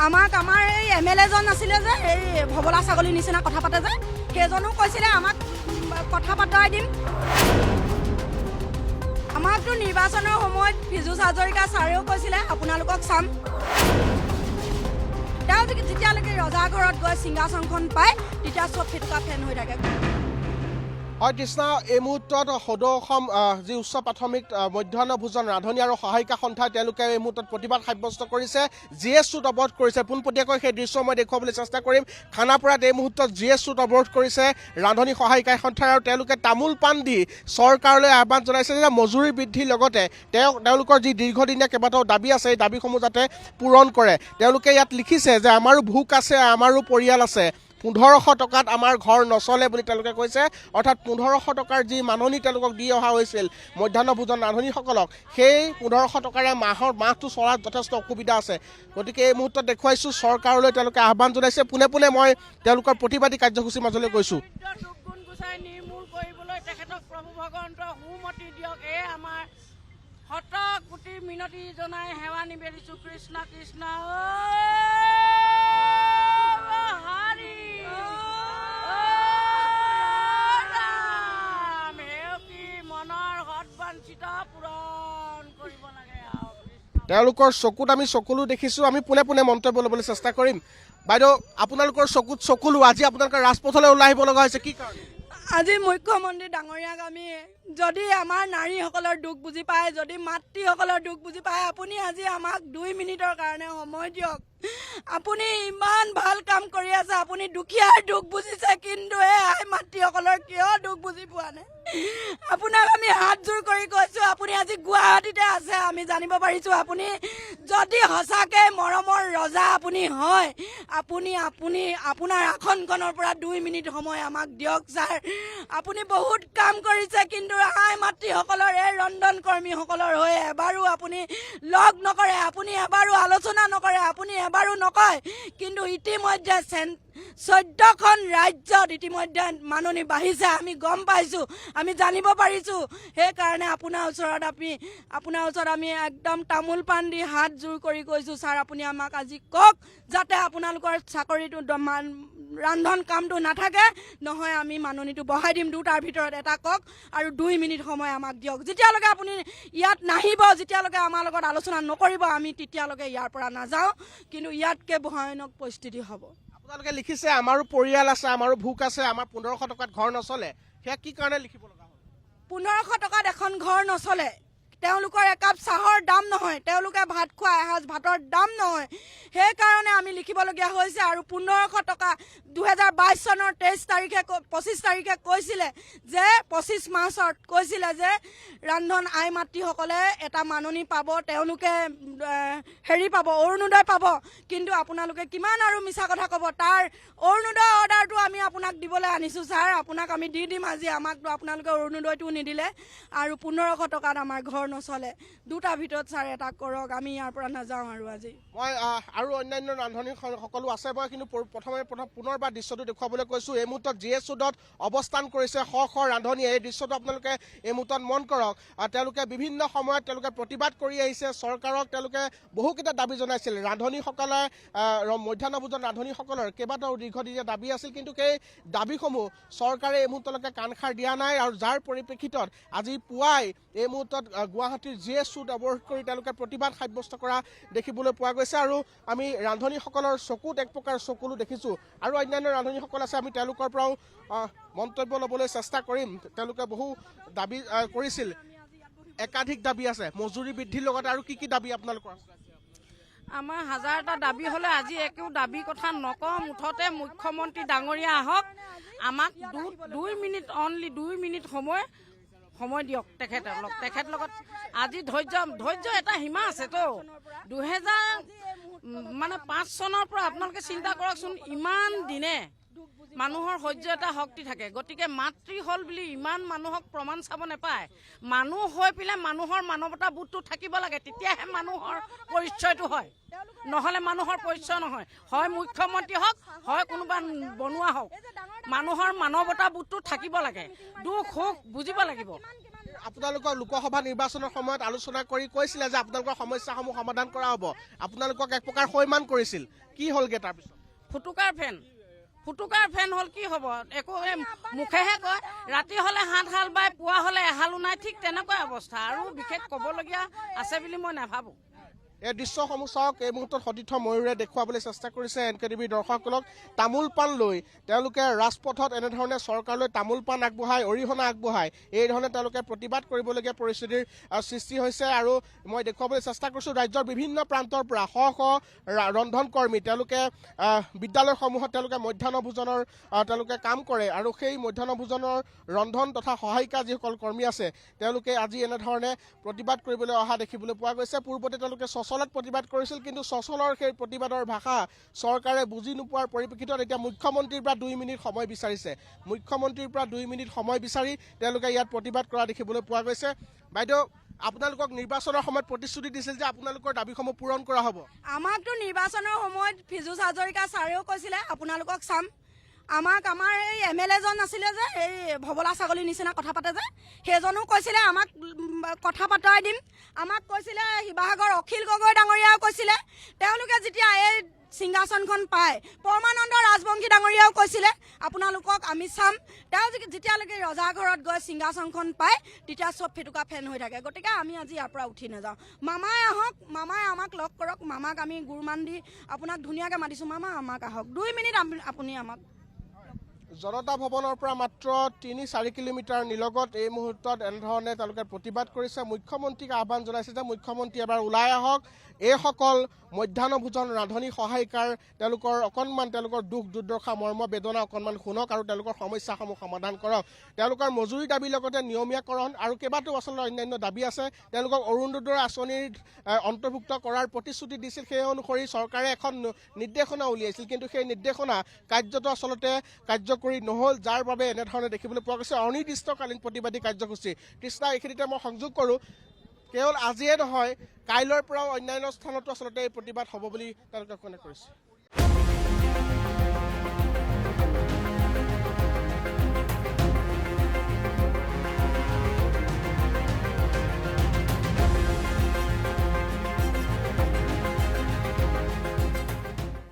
আমাক আমাৰ এই MLA জন আছিলে যে এই ভবলা ছাগলীৰ নিচিনা কথা পাতে যে সেইজনো কৈছিলে আমাক কথা পাতাই দিম। আমাকতো নিৰ্বাচনৰ সময়ত ফিজু হাজৰিকা ছাৰেও কৈছিলে আপোনালোকক চাম। তেওঁ যেতিয়ালৈকে ৰজা ঘৰত গৈ সিংহাসনখন পায় তেতিয়া চব ফেটুকা ফেন হৈ থাকে। হয় কৃষ্ণা, এই মুহূৰ্তত সদৌ অসম যি উচ্চ প্ৰাথমিক মধ্যাহ্ন ভোজন ৰান্ধনি আৰু সহায়িকা সন্থাই তেওঁলোকে এই মুহূৰ্তত প্ৰতিবাদ সাব্যস্ত কৰিছে, GS ৰোড অৱৰোধ কৰিছে। পোনপটীয়াকৈ সেই দৃশ্য মই দেখুৱাবলৈ চেষ্টা কৰিম। খানাপাৰাত এই মুহূৰ্তত GS ৰোড অৱৰোধ কৰিছে ৰান্ধনি সহায়িকা সন্থাই আৰু তেওঁলোকে তামোল পাণ দি চৰকাৰলৈ আহ্বান জনাইছে যে মজুৰি বৃদ্ধিৰ লগতে তেওঁলোকৰ যি দীৰ্ঘদিনীয়া কেইবাটাও দাবী আছে এই দাবীসমূহ যাতে পূৰণ কৰে। তেওঁলোকে ইয়াত লিখিছে যে আমাৰো ভোক আছে, আমাৰো পৰিয়াল আছে, 1500 টকাত আমাৰ ঘৰ নচলে বুলি তেওঁলোকে কৈছে। অৰ্থাৎ 1500 টকাৰ যি মাননি তেওঁলোকক দি অহা হৈছিল মধ্যাহ্ন ভোজন ৰান্ধনিসকলক, সেই 1500 টকাৰে মাহটো চলাত যথেষ্ট অসুবিধা আছে। গতিকে এই মুহূৰ্তত দেখুৱাইছোঁ চৰকাৰলৈ তেওঁলোকে আহ্বান জনাইছে। পোনে পোনে মই তেওঁলোকৰ প্ৰতিবাদী কাৰ্যসূচীৰ মাজলৈ গৈছোঁ। নিৰ্মূল কৰিবলৈ তেখেতক প্ৰভু ভগৱন্ত সুমতি দিয়ক, এই আমাৰ শত কোটি মিনতি জনাই সেৱা নিবেদিছোঁ। কৃষ্ণ কৃষ্ণ তেওঁলোকৰ চকুত আমি চকুলো দেখিছোঁ। আমি পোনে পোনে মন্তব্য ল'বলৈ চেষ্টা কৰিম। বাইদেউ, আপোনালোকৰ চকুত চকুলো, আজি আপোনালোকে ৰাজপথলৈ ওলাই আহিব লগা হৈছে, কি কাৰণে? আজি মুখ্যমন্ত্ৰী ডাঙৰীয়াক আমি যদি আমাৰ নাৰীসকলৰ দুখ বুজি পায়, যদি মাতৃসকলৰ দুখ বুজি পায়, আপুনি আজি আমাক 2 মিনিটৰ কাৰণে সময় দিয়ক। আপুনি ইমান ভাল কাম কৰি আছে, আপুনি দুখীয়াৰ দুখ বুজিছে, কিন্তু এই আই মাতৃসকলৰ কিয় দুখ বুজি পোৱা নাই? আপোনাক আমি হাতযোৰ কৰি কৈছোঁ, আপুনি আজি গুৱাহাটীতে আছে, আমি জানিব পাৰিছোঁ। আপুনি যদি সঁচাকৈ মৰমৰ ৰজা আপুনি হয়, আপুনি আপোনাৰ আসনখনৰ পৰা 2 মিনিট সময় আমাক দিয়ক ছাৰ। আপুনি বহুত কাম কৰিছে, কিন্তু আই মাতৃসকলৰ এই ৰন্ধন কৰ্মীসকলৰ হৈ এবাৰো আপুনি লগ নকৰে, আপুনি এবাৰো আলোচনা নকৰে, আপুনি এবাৰো নকয়। কিন্তু ইতিমধ্যে 14খন ৰাজ্যত ইতিমধ্যে মাননি বাঢ়িছে, আমি গম পাইছোঁ, আমি জানিব পাৰিছোঁ। সেইকাৰণে আপোনাৰ ওচৰত আমি একদম তামোল পাণ দি হাত জোৰ কৰি কৈছোঁ, ছাৰ আপুনি আমাক আজি কওক, যাতে আপোনালোকৰ চাকৰিটো ৰান্ধন কামটো নাথাকে, নহয় আমি মাননিটো বঢ়াই দিম। 2টাৰ ভিতৰত এটা কওক আৰু 2 মিনিট সময় আমাক দিয়ক। যেতিয়ালৈকে আপুনি ইয়াত নাহিব, যেতিয়ালৈকে আমাৰ লগত আলোচনা নকৰিব, আমি তেতিয়ালৈকে ইয়াৰ পৰা নাযাওঁ। কিন্তু ইয়াতকৈ ভয়ানক পৰিস্থিতি হ'ব। আপোনালোকে লিখিছে আমাৰো পৰিয়াল আছে, আমাৰো ভোক আছে, আমাৰ 1500 টকাত ঘৰ নচলে। সেয়া কি কাৰণে লিখিব লগা হ'ল? 1500 টকাত এখন ঘৰ নচলে। তেওঁলোকৰ একাপ চাহৰ দাম নহয়, তেওঁলোকে ভাত খোৱা এসাঁজ ভাতৰ দাম নহয়। সেইকাৰণে আমি লিখিবলগীয়া হৈছে। আৰু 1500 টকা 2022 চনৰ 25 তাৰিখে কৈছিলে যে 25 মাৰ্চত কৈছিলে যে ৰান্ধন আই মাতৃসকলে এটা মাননি পাব, তেওঁলোকে পাব, অৰুণোদয় পাব। কিন্তু আপোনালোকে কিমান আৰু মিছা কথা ক'ব? তাৰ অৰুণোদয় অৰ্ডাৰটো আমি আপোনাক দিবলৈ আনিছোঁ ছাৰ, আপোনাক আমি দি দিম আজি। আমাকতো আপোনালোকে অৰুণোদয়টোও নিদিলে, আৰু 1500 টকাত আমাৰ ঘৰ নচলে। 2টাৰ ভিতৰত ছাৰ এটা কৰক, আমি ইয়াৰ পৰা নাযাওঁ। আৰু আজি মই আৰু অন্যান্য ৰান্ধনি সকলো আছে, মই কিন্তু পুনৰবাৰ দৃশ্যটো দেখুৱাবলৈ কৈছোঁ। এই মুহূৰ্তত GS ৰোডত অৱস্থান কৰিছে শ শ ৰান্ধনিয়ে। এই দৃশ্যটো আপোনালোকে এই মুহূৰ্তত মন কৰক। তেওঁলোকে বিভিন্ন সময়ত তেওঁলোকে প্ৰতিবাদ কৰি আহিছে চৰকাৰক। তেওঁলোকে বহুকেইটা দাবী জনাইছিল। ৰান্ধনিসকলে মধ্যাহ্ন ভোজন ৰান্ধনিসকলৰ কেইবাটাও দীৰ্ঘদিনীয়া দাবী আছিল, কিন্তু সেই দাবীসমূহ চৰকাৰে এই মুহূৰ্তলৈকে কাণসাৰ দিয়া নাই। আৰু যাৰ পৰিপ্ৰেক্ষিতত আজি পুৱাই এই মুহূৰ্তত গুৱাহাটীৰ GS ৰোড অৱৰোধ কৰি তেওঁলোকে প্ৰতিবাদ সাব্যস্ত কৰা দেখিবলৈ পোৱা গৈছে। আৰু আমি ৰান্ধনিসকলৰ চকুত এক প্ৰকাৰ চকুলো দেখিছোঁ। আৰু অন্যান্য ৰান্ধনিসকল আছে, আমি তেওঁলোকৰ পৰাও মন্তব্য ল'বলৈ চেষ্টা কৰিম। তেওঁলোকে বহু দাবী কৰিছিল, একাধিক দাবী আছে মজুৰি বৃদ্ধিৰ লগতে। আৰু কি কি দাবী আপোনালোকৰ আছে? আমাৰ হাজাৰটা দাবী হ'লে আজি একো দাবী কথা নকওঁ। মুঠতে মুখ্যমন্ত্ৰী ডাঙৰীয়া আহক, আমাক 2 মিনিট অনলি 2 মিনিট সময় দিয়ক। তেখেত লগত আজি ধৈৰ্য এটা সীমা আছেতো। 2005 চনৰ পৰা আপোনালোকে চিন্তা কৰকচোন, ইমান দিনে মানুহৰ সহ্য এটা শক্তি থাকে। গতিকে মাতৃ হ'ল বুলি ইমান মানুহক প্ৰমাণ চাব নাপায়। মানুহ হৈ পেলাই মানুহৰ মানৱতা বোধটো থাকিব লাগে, তেতিয়াহে মানুহৰ পৰিচয়টো হয়, নহ'লে মানুহৰ পৰিচয় নহয়। হয় মুখ্যমন্ত্ৰী হওক, হয় কোনোবা বনোৱা হওক, মানুহৰ মানৱতা বোধটো থাকিব লাগে, দুখ সুখ বুজিব লাগিব। আপোনালোকৰ লোকসভা নিৰ্বাচনৰ সময়ত আলোচনা কৰি কৈছিলে যে আপোনালোকৰ সমস্যাসমূহ সমাধান কৰা হ'ব, আপোনালোকক এক প্ৰকাৰ সৈমান কৰিছিল, কি হ'লগে তাৰপিছত? ফুটুকাৰ ফেন হ'ল কি হ'ব, একো মুখেহে কয়, ৰাতি হ'লে 7 হাল বাই পুৱা হ'লে এহালো নাই, ঠিক তেনেকুৱা অৱস্থা, আৰু বিশেষ ক'বলগীয়া আছে বুলি মই নাভাবোঁ। এই দৃশ্যসমূহ চাওক, এই মুহূৰ্তত সতীৰ্থ ময়ূৰে দেখুৱাবলৈ চেষ্টা কৰিছে NKTVৰ দৰ্শকসকলক। তামোল পাণ লৈ তেওঁলোকে ৰাজপথত এনেধৰণে চৰকাৰলৈ তামোল পাণ আগবঢ়াই, অৰিহণা আগবঢ়াই এই ধৰণে তেওঁলোকে প্ৰতিবাদ কৰিবলগীয়া পৰিস্থিতিৰ সৃষ্টি হৈছে। আৰু মই দেখুৱাবলৈ চেষ্টা কৰিছোঁ, ৰাজ্যৰ বিভিন্ন প্ৰান্তৰ পৰা শ শ ৰন্ধন কৰ্মী তেওঁলোকে বিদ্যালয়সমূহত তেওঁলোকে মধ্যাহ্ন ভোজনৰ তেওঁলোকে কাম কৰে, আৰু সেই মধ্যাহ্ন ভোজনৰ ৰন্ধন তথা সহায়িকা যিসকল কৰ্মী আছে তেওঁলোকে আজি এনেধৰণে প্ৰতিবাদ কৰিবলৈ অহা দেখিবলৈ পোৱা গৈছে। পূৰ্বতে তেওঁলোকে চচলত প্ৰতিবাদ কৰিছিল, কিন্তু চচলৰ সেই প্ৰতিবাদৰ ভাষা চৰকাৰে বুজি নোপোৱাৰ পৰিপ্ৰেক্ষিতত এতিয়া মুখ্যমন্ত্ৰীৰ পৰা 2 মিনিট সময় বিচাৰিছে। মুখ্যমন্ত্ৰীৰ পৰা 2 মিনিট সময় বিচাৰি তেওঁলোকে ইয়াত প্ৰতিবাদ কৰা দেখিবলৈ পোৱা গৈছে। বাইদেউ, আপোনালোকক নিৰ্বাচনৰ সময়ত প্ৰতিশ্ৰুতি দিছিল যে আপোনালোকৰ দাবীসমূহ পূৰণ কৰা হ'ব। আমাকতো নিৰ্বাচনৰ সময়ত ফিজুছ হাজৰিকা ছাৰেও কৈছিলে আপোনালোকক চাম। আমাৰ এই MLA জন আছিলে যে এই ভবলা ছাগলীৰ নিচিনা কথা পাতে যে, সেইজনো কৈছিলে আমাক কথা পাতাই দিম। আমাক কৈছিলে শিৱসাগৰ অখিল গগৈ ডাঙৰীয়াও কৈছিলে, তেওঁলোকে যেতিয়া এই সিংহাসনখন পায়, পৰমানন্দ ৰাজবংশী ডাঙৰীয়াও কৈছিলে আপোনালোকক আমি চাম। তেওঁ যেতিয়ালৈকে ৰজাৰ ঘৰত গৈ সিংহাসনখন পায় তেতিয়া চব ফেটুকা ফেন হৈ থাকে। গতিকে আমি আজি ইয়াৰ পৰা উঠি নাযাওঁ। মামাই আহক, মামাই আমাক লগ কৰক, মামাক আমি গুৰমান দি আপোনাক ধুনীয়াকৈ মাতিছোঁ, মামা আমাক আহক, 2 মিনিট আপুনি আমাক। জনতা ভৱনৰ পৰা মাত্ৰ 3-4 কিলোমিটাৰ নিলগত এই মুহূৰ্তত এনেধৰণে তেওঁলোকে প্ৰতিবাদ কৰিছে। মুখ্যমন্ত্ৰীক আহ্বান জনাইছে যে মুখ্যমন্ত্ৰী এবাৰ ওলাই আহক, এইসকল মধ্যাহ্ন ভোজন ৰান্ধনি সহায়িকাৰ তেওঁলোকৰ দুখ দুৰ্দশা মৰ্ম বেদনা অকণমান শুনক আৰু তেওঁলোকৰ সমস্যাসমূহ সমাধান কৰক। তেওঁলোকৰ মজুৰি দাবীৰ লগতে নিয়মীয়াকৰণ আৰু কেইবাটাও আচলতে অন্যান্য দাবী আছে। তেওঁলোকক অৰুণোদয় আঁচনিৰ অন্তৰ্ভুক্ত কৰাৰ প্ৰতিশ্ৰুতি দিছিল, সেই অনুসৰি চৰকাৰে এখন নিৰ্দেশনা উলিয়াইছিল, কিন্তু সেই নিৰ্দেশনা কাৰ্যত আচলতে কাৰ্যকৰী নহ'ল, যাৰ বাবে এনেধৰণে দেখিবলৈ পোৱা গৈছে অনিৰ্দিষ্টকালীন প্ৰতিবাদী কাৰ্যসূচী। কৃষ্ণা, এইখিনিতে মই সংযোগ কৰোঁ, কেৱল আজিয়ে নহয় কাইলৈৰ পৰাও অন্যান্য স্থানতো আচলতে এই প্ৰতিবাদ হ'ব বুলি তেওঁলোকে ঘোষণা কৰিছে।